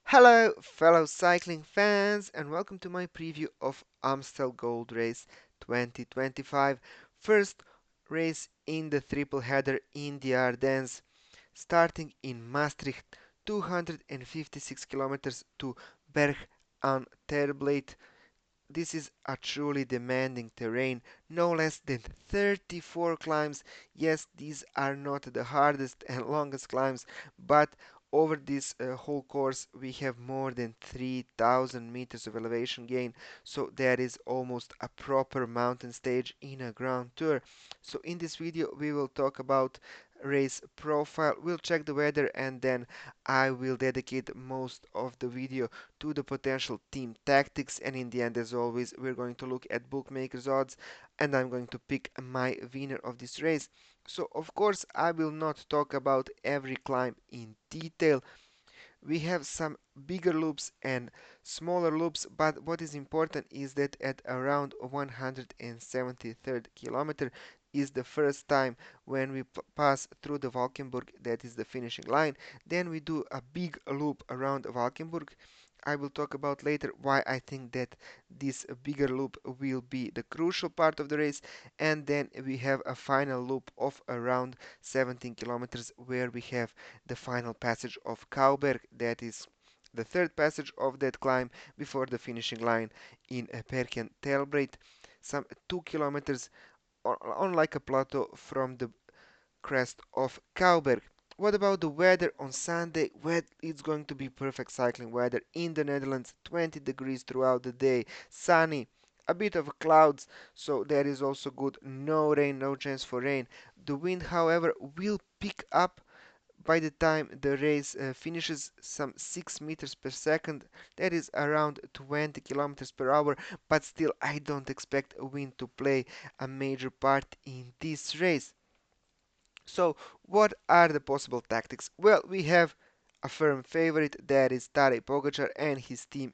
Hello, fellow cycling fans, and welcome to my preview of Amstel Gold Race 2025. First race in the triple header in the Ardennes, starting in Maastricht, 256 kilometers to Berg aan Terblade. This is a truly demanding terrain, no less than 34 climbs. Yes, these are not the hardest and longest climbs, but over this whole course we have more than 3000 meters of elevation gain, so that is almost a proper mountain stage in a grand tour. So in this video we will talk about race profile, we'll check the weather, and then I will dedicate most of the video to the potential team tactics, and in the end, as always, we're going to look at bookmakers odds, and I'm going to pick my winner of this race. So of course I will not talk about every climb in detail. We have some bigger loops and smaller loops, but what is important is that at around 173rd kilometer is the first time when we pass through the Valkenburg, that is the finishing line. Then we do a big loop around Valkenburg. I will talk about later why I think that this bigger loop will be the crucial part of the race, and then we have a final loop of around 17 kilometers where we have the final passage of Cauberg, that is the third passage of that climb before the finishing line in Perken Telbreit, some 2 kilometers on like a plateau from the crest of Cauberg. What about the weather on Sunday? Well, it's going to be perfect cycling weather in the Netherlands, 20 degrees throughout the day, sunny, a bit of clouds, so that is also good. No rain, no chance for rain. The wind, however, will pick up by the time the race finishes, some 6 meters per second, that is around 20 kilometers per hour, but still I don't expect wind to play a major part in this race. So what are the possible tactics? Well, we have a firm favorite, that is Tadej Pogačar and his team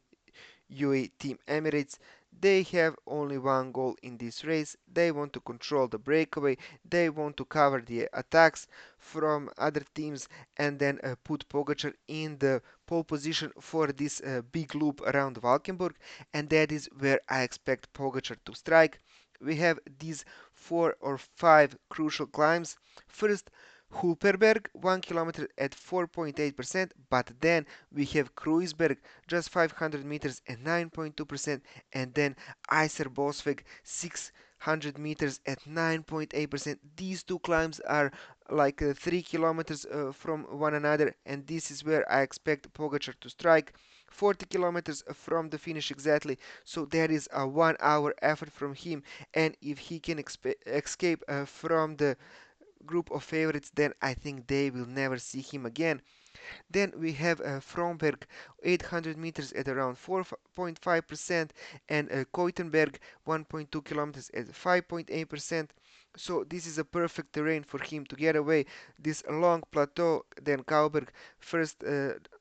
UAE Team Emirates. They have only one goal in this race. They want to control the breakaway. They want to cover the attacks from other teams and then put Pogačar in the pole position for this big loop around Valkenburg. And that is where I expect Pogačar to strike. We have these 4 or 5 crucial climbs. First, Hulperberg, 1 kilometer at 4.8%, but then we have Kruisberg, just 500 meters at 9.2%, and then Eyserbosweg, 600 meters at 9.8%. These two climbs are like 3 kilometers from one another, and this is where I expect Pogačar to strike. 40 kilometers from the finish exactly, so there is a 1 hour effort from him, and if he can escape from the group of favorites, then I think they will never see him again. Then we have Fromberg, 800 meters at around 4.5%, and Keutenberg, 1.2 kilometers at 5.8%. So this is a perfect terrain for him to get away this long plateau. Then Cauberg, first,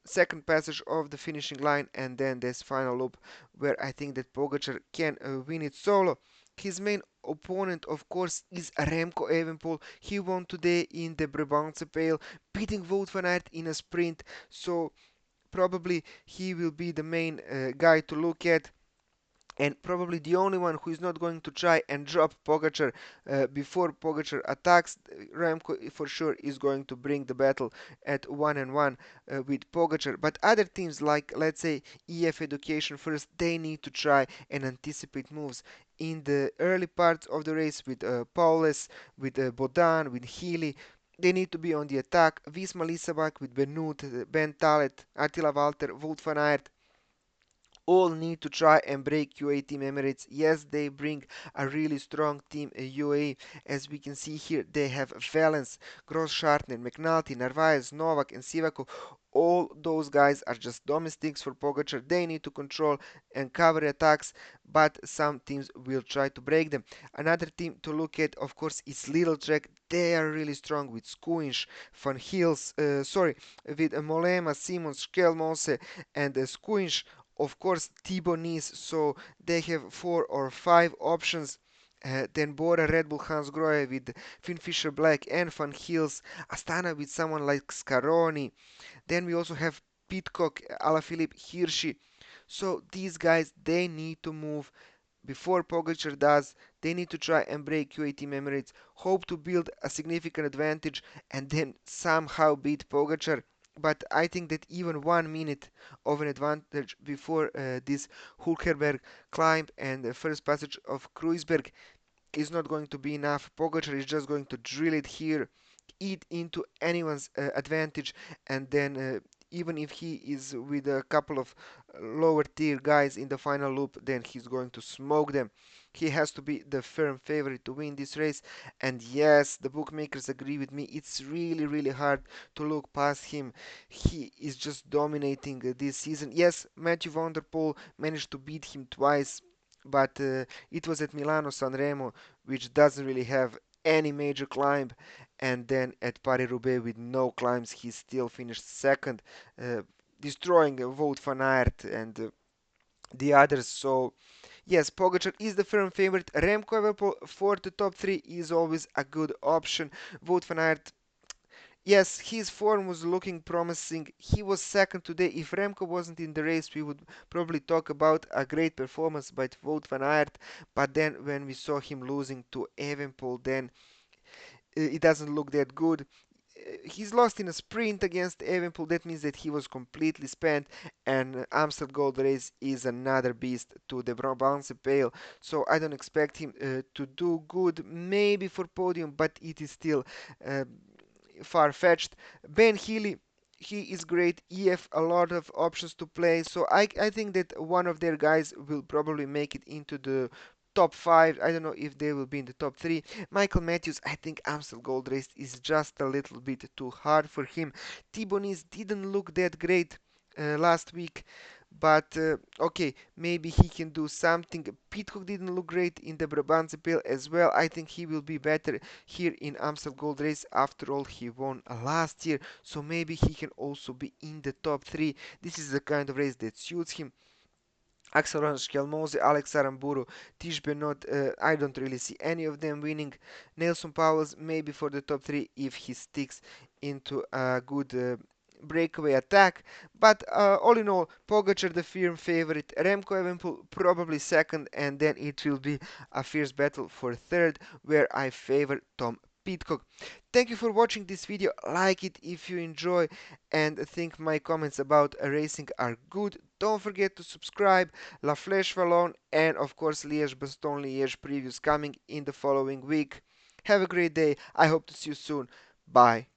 second passage of the finishing line, and then this final loop where I think that Pogačar can win it solo. His main opponent, of course, is Remco Evenepoel. He won today in the Brabantse Pijl, beating Wout van Aert in a sprint. So probably he will be the main guy to look at, and probably the only one who is not going to try and drop Pogačar before Pogačar attacks. Remco for sure is going to bring the battle at 1-1 with Pogačar. But other teams like, let's say, EF Education First, they need to try and anticipate moves in the early parts of the race with Paulus, with Bodan, with Healy. They need to be on the attack. Visma Lisabak with Benoot, Ben Talet, Attila Walter, Wout van Aert, all need to try and break UAE Team Emirates. Yes, they bring a really strong team UAE. As we can see here, they have Valens, Gross-Schartner, McNulty, Narvaez, Novak, and Sivakov. All those guys are just domestics for Pogačar. They need to control and cover attacks, but some teams will try to break them. Another team to look at, of course, is Little Trek. They are really strong with Skuinch, Van Hills, with Molema, Simons, Skelmose, and Skuinch, of course, Thibaut Nice, so they have 4 or 5 options. Then Bora, Red Bull, Hans Grohe with Finfisher Black and Van Hills, Astana with someone like Scaroni. Then we also have Pidcock, Alaphilippe, Hirschi. So these guys, they need to move before Pogačar does. They need to try and break UAE team Emirates, hope to build a significant advantage, and then somehow beat Pogačar. But I think that even 1 minute of an advantage before this Hulkerberg climb and the first passage of Kruisberg is not going to be enough. Pogačar is just going to drill it here, eat into anyone's advantage, and then even if he is with a couple of lower tier guys in the final loop, then he's going to smoke them. He has to be the firm favorite to win this race, and yes, the bookmakers agree with me. It's really, really hard to look past him. He is just dominating this season. Yes, Matthew van der Poel managed to beat him twice, but it was at Milano Sanremo, which doesn't really have any major climb, and then at Paris-Roubaix with no climbs he still finished second, uh, destroying Wout van Aert and the others. So yes, Pogačar is the firm favorite. Remco Evenepoel for the top 3 is always a good option. Wout van Aert, yes, his form was looking promising. He was second today. If Remco wasn't in the race, we would probably talk about a great performance by Wout van Aert. But then when we saw him losing to Evenepoel, then it doesn't look that good. He's lost in a sprint against Evenepoel. That means that he was completely spent. And Amstel Gold Race is another beast to the Brabantse Pijl. So I don't expect him to do good. Maybe for podium, but it is still uh, far-fetched. Ben Healy, he is great. He have a lot of options to play, so I think that one of their guys will probably make it into the top 5. I don't know if they will be in the top 3. Michael Matthews, I think Amstel Gold Race is just a little bit too hard for him. Thibonis didn't look that great last week, but okay, maybe he can do something. Pidcock didn't look great in the Brabantse Pijl as well. I think he will be better here in Amstel Gold Race. After all, he won last year, so maybe he can also be in the top 3. This is the kind of race that suits him. Axel Skelmose, Alex Aramburu, Tish Benot, I don't really see any of them winning. Nelson Powers maybe for the top 3 if he sticks into a good breakaway attack. But all in all, Pogačar the firm favorite, Remco Evenepoel probably second, and then it will be a fierce battle for third, where I favor Tom Pidcock. Thank you for watching this video. Like it if you enjoy and think my comments about racing are good. Don't forget to subscribe. La Flèche Wallonne and of course Liège Bastogne Liège previews coming in the following week. Have a great day. I hope to see you soon. Bye.